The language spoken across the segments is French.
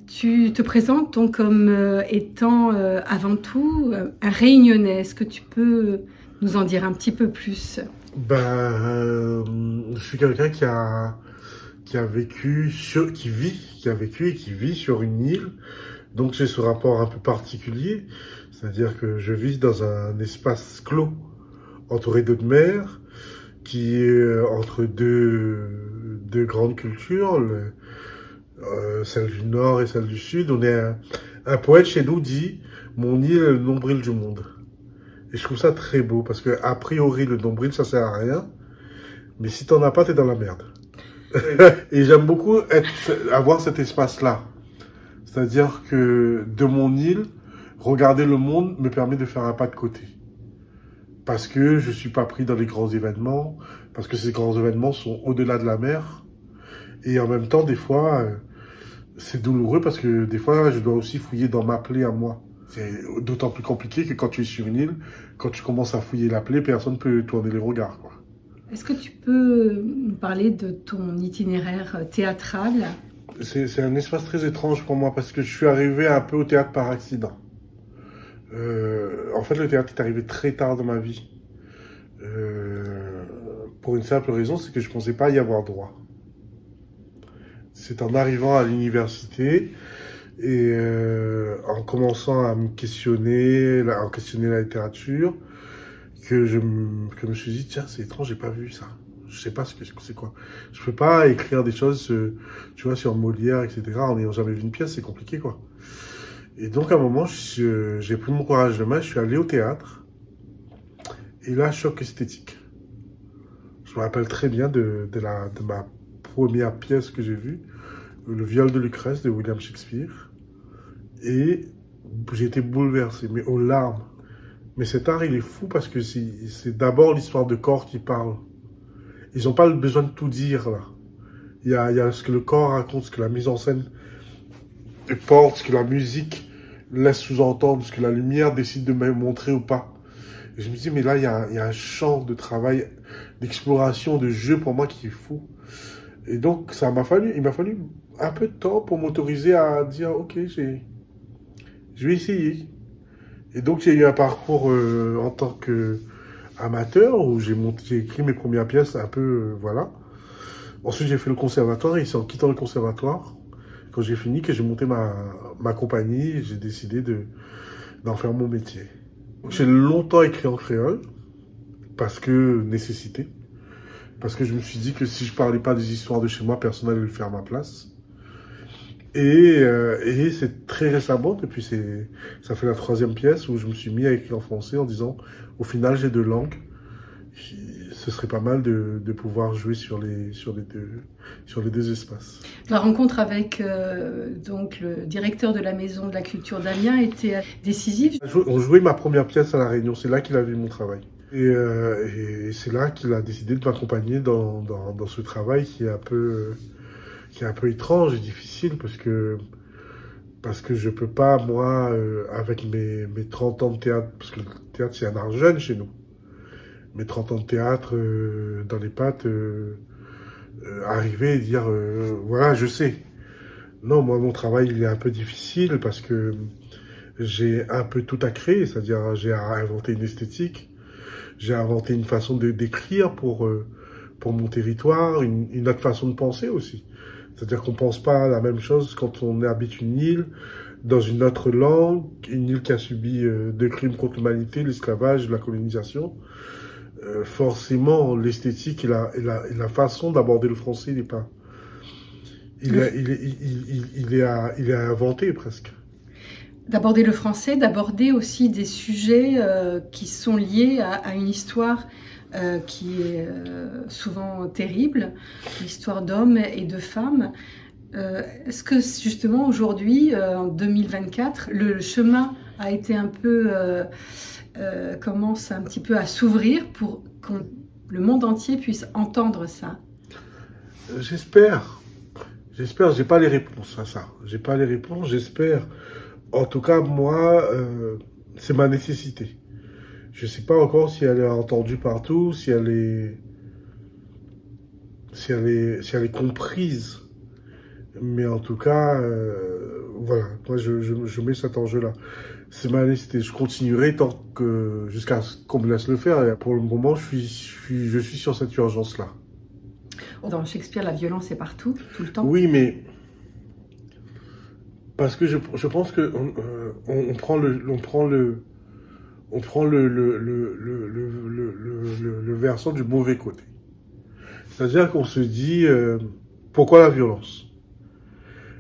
Tu te présentes donc comme étant avant tout un Réunionnais. Est-ce que tu peux nous en dire un petit peu plus? Je suis quelqu'un qui a vécu qui a vécu et qui vit sur une île. Donc j'ai ce rapport un peu particulier, c'est-à-dire que je vis dans un espace clos, entouré d'eau de mer, qui est entre deux grandes cultures, celle du Nord et celle du Sud. Un poète chez nous dit, mon île est le nombril du monde. Et je trouve ça très beau, parce que a priori, le nombril, ça sert à rien. Mais si t'en as pas, t'es dans la merde. Et j'aime beaucoup avoir cet espace-là. C'est-à-dire que de mon île, regarder le monde me permet de faire un pas de côté. Parce que je suis pas pris dans les grands événements, parce que ces grands événements sont au-delà de la mer. Et en même temps, des fois, c'est douloureux parce que des fois, je dois aussi fouiller dans ma plaie à moi. C'est d'autant plus compliqué que quand tu es sur une île, quand tu commences à fouiller la plaie, personne ne peut tourner les regards, quoi. Est-ce que tu peux nous parler de ton itinéraire théâtral? C'est un espace très étrange pour moi parce que je suis arrivé un peu au théâtre par accident. En fait, le théâtre est arrivé très tard dans ma vie. Pour une simple raison, c'est que je ne pensais pas y avoir droit. C'est en arrivant à l'université et en commençant à me questionner, la littérature, que je me suis dit, tiens, c'est étrange, j'ai pas vu ça. Je sais pas ce que c'est quoi. Je peux pas écrire des choses, tu vois, sur Molière, etc. en n'ayant jamais vu une pièce, c'est compliqué, quoi. Et donc, à un moment, j'ai pris mon courage de main, je suis allé au théâtre. Et là, choc esthétique. Je me rappelle très bien de ma première pièce que j'ai vue, Le viol de Lucrèce de William Shakespeare. Et j'ai été bouleversé, mais aux larmes. Mais cet art, il est fou parce que c'est d'abord l'histoire de corps qui parle. Ils n'ont pas besoin de tout dire, là. Il y a ce que le corps raconte, ce que la mise en scène porte, ce que la musique laisse sous-entendre, ce que la lumière décide de me montrer ou pas. Et je me dis, mais là, il y a un champ de travail, d'exploration, de jeu pour moi qui est fou. Et donc, il m'a fallu un peu de temps pour m'autoriser à dire, ok, je vais essayer. Et donc, j'ai eu un parcours en tant qu'amateur où j'ai écrit mes premières pièces un peu, voilà. Ensuite, j'ai fait le conservatoire et c'est en quittant le conservatoire, quand j'ai fini, que j'ai monté ma compagnie et j'ai décidé d'en faire mon métier. J'ai longtemps écrit en créole parce que nécessité. Parce que je me suis dit que si je parlais pas des histoires de chez moi, personne n'allait le faire à ma place. Et c'est très récemment, ça fait la 3e pièce où je me suis mis à écrire en français en disant, au final, j'ai 2 langues. Ce serait pas mal de pouvoir jouer sur les deux espaces. La rencontre avec donc le directeur de la Maison de la Culture d'Amiens était décisive. On jouait ma première pièce à La Réunion, c'est là qu'il a vu mon travail. Et c'est là qu'il a décidé de m'accompagner dans ce travail qui est un peu étrange et difficile parce que je peux pas, moi, avec mes 30 ans de théâtre, parce que le théâtre c'est un art jeune chez nous, mes 30 ans de théâtre dans les pattes, arriver et dire, voilà, je sais. Non, moi, mon travail, il est un peu difficile parce que j'ai un peu tout à créer, c'est-à-dire j'ai à inventer une esthétique, j'ai inventé une façon d'écrire pour mon territoire, une autre façon de penser aussi. C'est-à-dire qu'on pense pas la même chose quand on habite une île, dans une autre langue, une île qui a subi 2 crimes contre l'humanité, l'esclavage, la colonisation. Forcément, l'esthétique et la façon d'aborder le français, il est pas... Il est à inventer presque. D'aborder le français, d'aborder aussi des sujets qui sont liés à une histoire qui est souvent terrible, l'histoire d'hommes et de femmes. Est-ce que justement aujourd'hui, en 2024, le chemin a été un peu, commence un petit peu à s'ouvrir pour que le monde entier puisse entendre ça? J'espère. J'espère, j'ai pas les réponses à ça. J'ai pas les réponses, j'espère. En tout cas, moi, c'est ma nécessité. Je sais pas encore si elle est entendue partout, si elle est comprise. Mais en tout cas, voilà, moi je mets cet enjeu-là. C'est ma nécessité. Je continuerai tant que jusqu'à ce qu'on me laisse le faire. Et pour le moment, je suis sur cette urgence-là. Dans Shakespeare, la violence est partout, tout le temps. Oui, mais parce que je pense que on prend le versant du mauvais côté. C'est-à-dire qu'on se dit pourquoi la violence?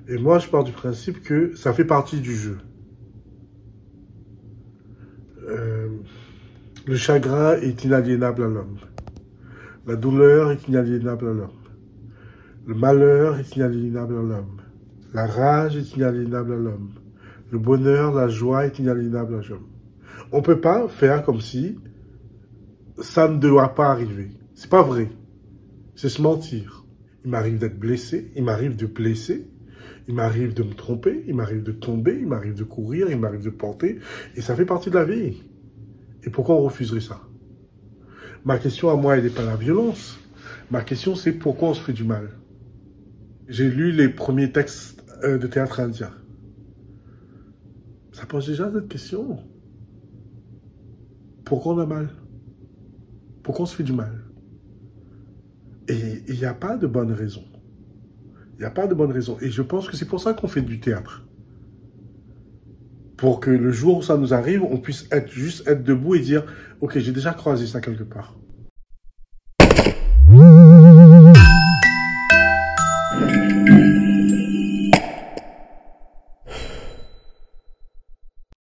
Et moi, je pars du principe que ça fait partie du jeu. Le chagrin est inaliénable à l'homme. La douleur est inaliénable à l'homme. Le malheur est inaliénable à l'homme. La rage est inaliénable à l'homme. Le bonheur, la joie est inaliénable à l'homme. On ne peut pas faire comme si ça ne doit pas arriver. C'est pas vrai. C'est se mentir. Il m'arrive d'être blessé, il m'arrive de blesser, il m'arrive de me tromper, il m'arrive de tomber, il m'arrive de courir, il m'arrive de porter. Et ça fait partie de la vie. Et pourquoi on refuserait ça? Ma question à moi, elle n'est pas la violence. Ma question, c'est pourquoi on se fait du mal. J'ai lu les premiers textes de théâtre indien. Ça pose déjà cette question. Pourquoi on a mal? Pourquoi on se fait du mal? Et il n'y a pas de bonne raison. Il n'y a pas de bonne raison. Et je pense que c'est pour ça qu'on fait du théâtre. Pour que le jour où ça nous arrive, on puisse juste être debout et dire « Ok, j'ai déjà croisé ça quelque part. »